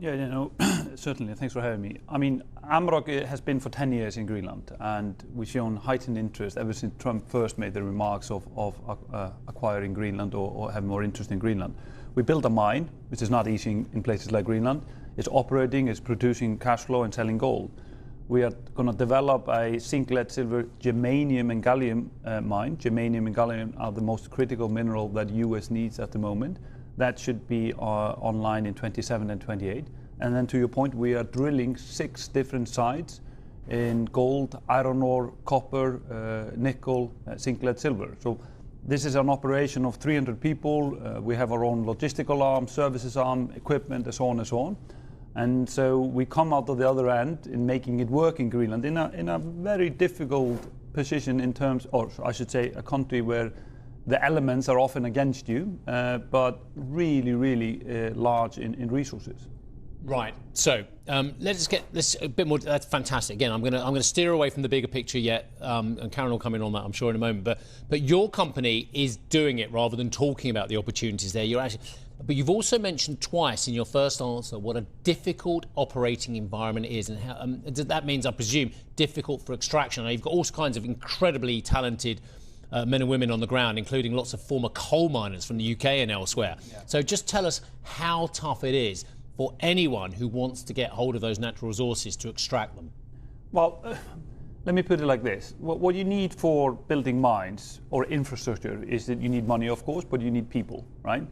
Yeah, certainly. Thanks for having me. I mean, Amaroq has been for 10 years in Greenland, and we've shown heightened interest ever since Trump first made the remarks of acquiring Greenland or having more interest in Greenland. We built a mine, which is not easy in places like Greenland. It's operating, it's producing cash flow and selling gold. We are going to develop a zinc, lead, silver, germanium and gallium mine. Germanium and gallium are the most critical mineral that US needs at the moment. That should be online in 27 and 28. And then to your point, we are drilling 6 different sites in gold, iron ore, copper, nickel, zinc, lead, silver. So this is an operation of 300 people. We have our own logistical arm, services arm, equipment, and so on and so on. And so we come out of the other end in making it work in Greenland in a very difficult position in terms, or I should say, a country where the elements are often against you, but really large in resources. Right. So let's get this a bit more. That's fantastic. Again, I'm gonna steer away from the bigger picture yet, and Karen will come in on that, I'm sure, in a moment. But your company is doing it rather than talking about the opportunities there. But you've also mentioned twice in your first answer what a difficult operating environment is, and how that means, I presume, difficult for extraction. Now, you've got all kinds of incredibly talented men and women on the ground, including lots of former coal miners from the UK and elsewhere. Yeah. So just tell us how tough it is for anyone who wants to get hold of those natural resources to extract them. Well, let me put it like this. What you need for building mines or infrastructure is that you need money, of course, but you need people, right?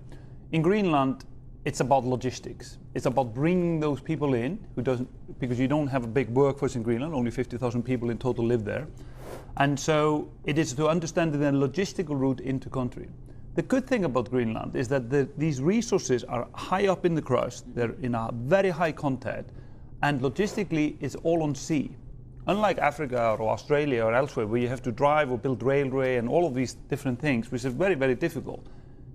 In Greenland, it's about logistics. It's about bringing those people in because you don't have a big workforce in Greenland, only 50,000 people in total live there. And so it is to understand the logistical route into country. The good thing about Greenland is that these resources are high up in the crust, they're in a very high content, and logistically it's all on sea. Unlike Africa or Australia or elsewhere, where you have to drive or build railway and all of these different things, which is very difficult.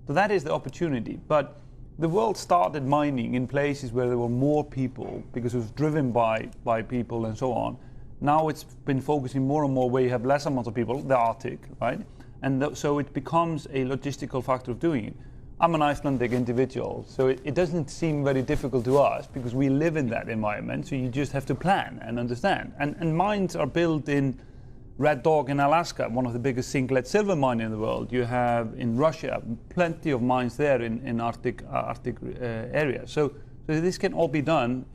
So that is the opportunity. But the world started mining in places where there were more people, because it was driven by people and so on. Now it's been focusing more and more where you have less amount of people, the Arctic, right? And so it becomes a logistical factor of doing it. I'm an Icelandic individual, so it doesn't seem very difficult to us because we live in that environment, so you just have to plan and understand. And mines are built in Red Dog in Alaska, one of the biggest zinc, lead, silver mine in the world. You have in Russia plenty of mines there in Arctic areas. So this can all be done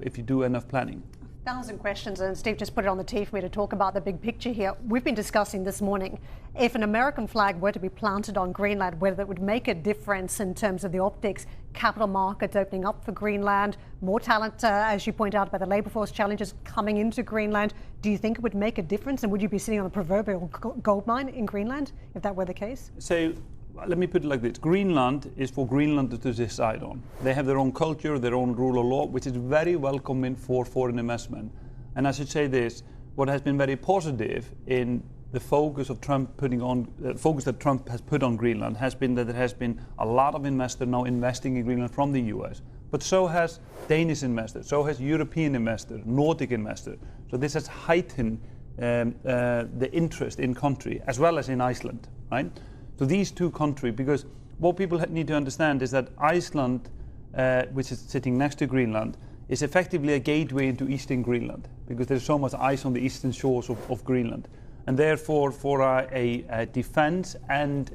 if you do enough planning. 1,000 questions, and Steve just put it on the tee for me to talk about the big picture here. We've been discussing this morning, if an American flag were to be planted on Greenland, whether that would make a difference in terms of the optics, capital markets opening up for Greenland, more talent, as you point out, about the labour force challenges coming into Greenland. Do you think it would make a difference, and would you be sitting on a proverbial gold mine in Greenland if that were the case? So let me put it like this. Greenland is for Greenlanders to decide on. They have their own culture, their own rule of law, which is very welcoming for foreign investment. And I should say this, what has been very positive in the focus of focus that Trump has put on Greenland has been that there has been a lot of investors now investing in Greenland from the US. But so has Danish investors, so has European investors, Nordic investors. So this has heightened the interest in country, as well as in Iceland, right? So these two countries, because what people need to understand is that Iceland, which is sitting next to Greenland, is effectively a gateway into eastern Greenland, because there's so much ice on the eastern shores of Greenland. And therefore, for a defense and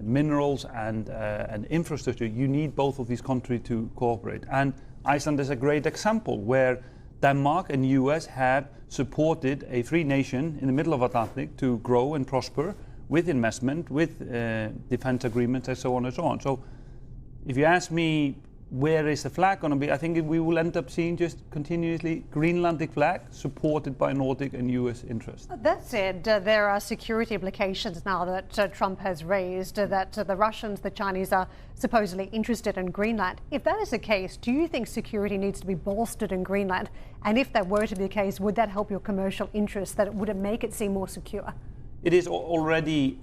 minerals and infrastructure, you need both of these countries to cooperate. And Iceland is a great example where Denmark and US have supported a free nation in the middle of Atlantic to grow and prosper, with investment, with defense agreements, and so on and so on. So if you ask me, where is the flag going to be, I think we will end up seeing just continuously Greenlandic flag supported by Nordic and US interests. That said, there are security implications now that Trump has raised, that the Russians, the Chinese are supposedly interested in Greenland. If that is the case, do you think security needs to be bolstered in Greenland? And if that were to be the case, would that help your commercial interests? Would it make it seem more secure? It is already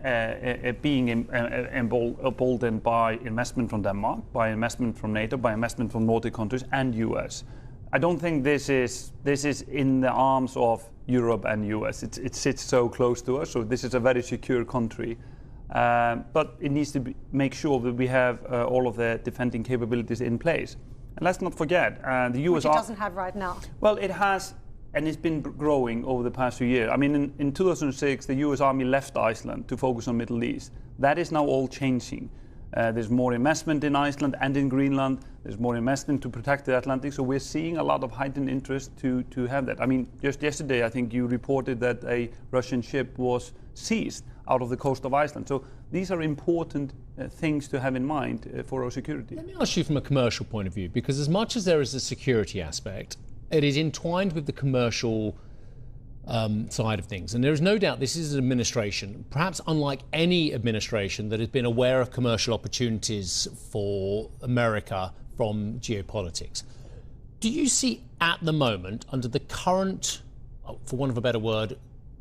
being emboldened by investment from Denmark, by investment from NATO, by investment from Nordic countries and US. I don't think this is in the arms of Europe and US. It sits so close to us, so this is a very secure country. But it needs to make sure that we have all of the defending capabilities in place. And let's not forget, the US Which it doesn't have right now. Well, it has, and it's been growing over the past few years. I mean, in 2006, the US Army left Iceland to focus on Middle East. That is now all changing. There's more investment in Iceland and in Greenland. There's more investment to protect the Atlantic. So we're seeing a lot of heightened interest to have that. I mean, just yesterday, I think you reported that a Russian ship was seized out of the coast of Iceland. So these are important things to have in mind for our security. Let me ask you from a commercial point of view, because as much as there is a security aspect, it is entwined with the commercial side of things. And there is no doubt this is an administration, perhaps unlike any administration, that has been aware of commercial opportunities for America from geopolitics. Do you see at the moment, under the current, for want of a better word,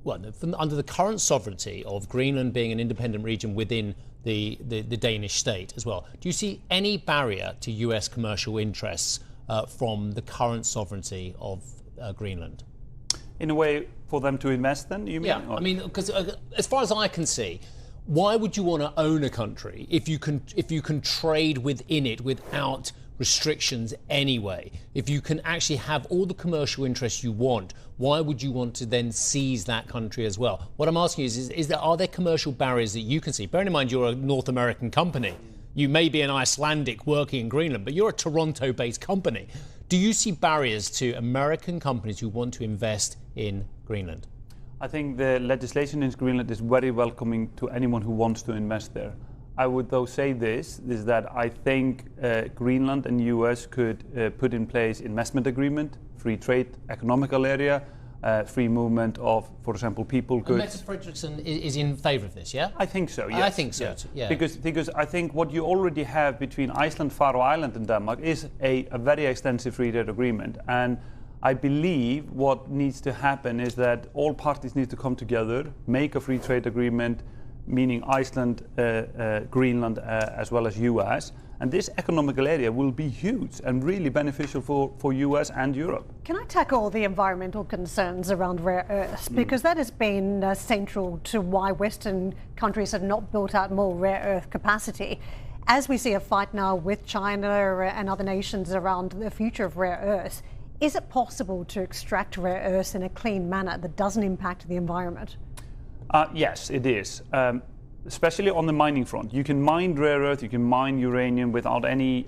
under the current sovereignty of Greenland being an independent region within the Danish state as well, do you see any barrier to US commercial interests from the current sovereignty of Greenland? In a way, for them to invest then, you mean? Yeah, I mean, because as far as I can see, why would you want to own a country if you can trade within it without restrictions anyway? If you can actually have all the commercial interests you want, why would you want to then seize that country as well? What I'm asking is are there commercial barriers that you can see? Bearing in mind you're a North American company. You may be an Icelandic working in Greenland, but you're a Toronto-based company. Do you see barriers to American companies who want to invest in Greenland? I think the legislation in Greenland is very welcoming to anyone who wants to invest there. I would though say this, is that I think Greenland and US could put in place investment agreement, free trade, economical area, free movement of, for example, people, goods. Mette Frederiksen is in favour of this, yeah? I think so, yes. I think so, yeah. Yeah. Because I think what you already have between Iceland, Faroe Island and Denmark is a very extensive free trade agreement. And I believe what needs to happen is that all parties need to come together, make a free trade agreement, meaning Iceland, Greenland, as well as US. And this economical area will be huge and really beneficial for US and Europe. Can I tackle the environmental concerns around rare earths? Because that has been central to why Western countries have not built out more rare earth capacity. As we see a fight now with China and other nations around the future of rare earths, is it possible to extract rare earths in a clean manner that doesn't impact the environment? Yes, it is. Especially on the mining front. You can mine rare earth, you can mine uranium without any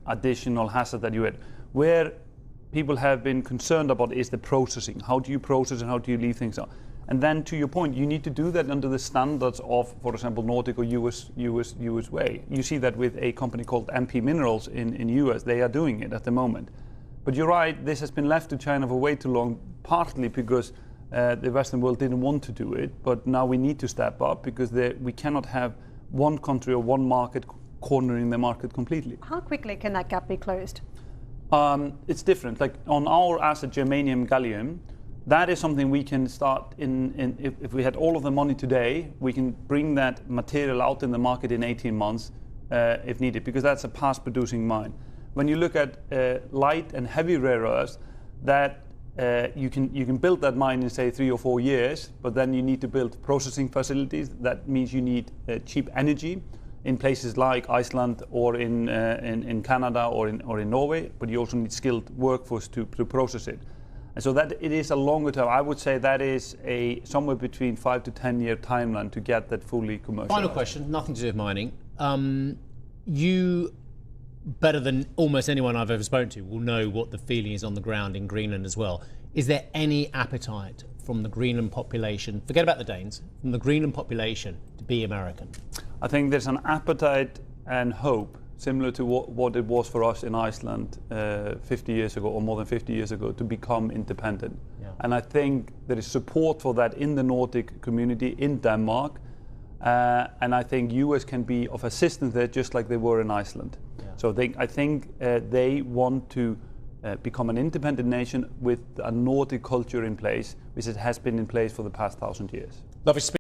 additional hazard that you had. Where people have been concerned about is the processing. How do you process and how do you leave things out? And then to your point, you need to do that under the standards of, for example, Nordic or US way. You see that with a company called MP Minerals in US. They are doing it at the moment. But you're right, this has been left to China for way too long, partly because the Western world didn't want to do it, but now we need to step up because we cannot have one country or one market cornering the market completely. How quickly can that gap be closed? It's different. Like on our asset, germanium, gallium, that is something we can start if we had all of the money today, we can bring that material out in the market in 18 months if needed, because that's a past producing mine. When you look at light and heavy rare earths, that you can build that mine in say 3 or 4 years, but then you need to build processing facilities. That means you need cheap energy in places like Iceland or in Canada or in Norway, but you also need skilled workforce to process it. And so that it is a longer term. I would say that is a somewhere between 5 to 10 year timeline to get that fully commercial. Final question, nothing to do with mining. You, better than almost anyone I've ever spoken to, will know what the feeling is on the ground in Greenland as well. Is there any appetite from the Greenland population, forget about the Danes, from the Greenland population to be American? I think there's an appetite and hope similar to what it was for us in Iceland 50 years ago or more than 50 years ago to become independent. Yeah. And I think there is support for that in the Nordic community in Denmark. And I think US can be of assistance there just like they were in Iceland. Yeah. So I think they want to become an independent nation with a Nordic culture in place, which it has been in place for the past 1,000 years. Lovely to speak.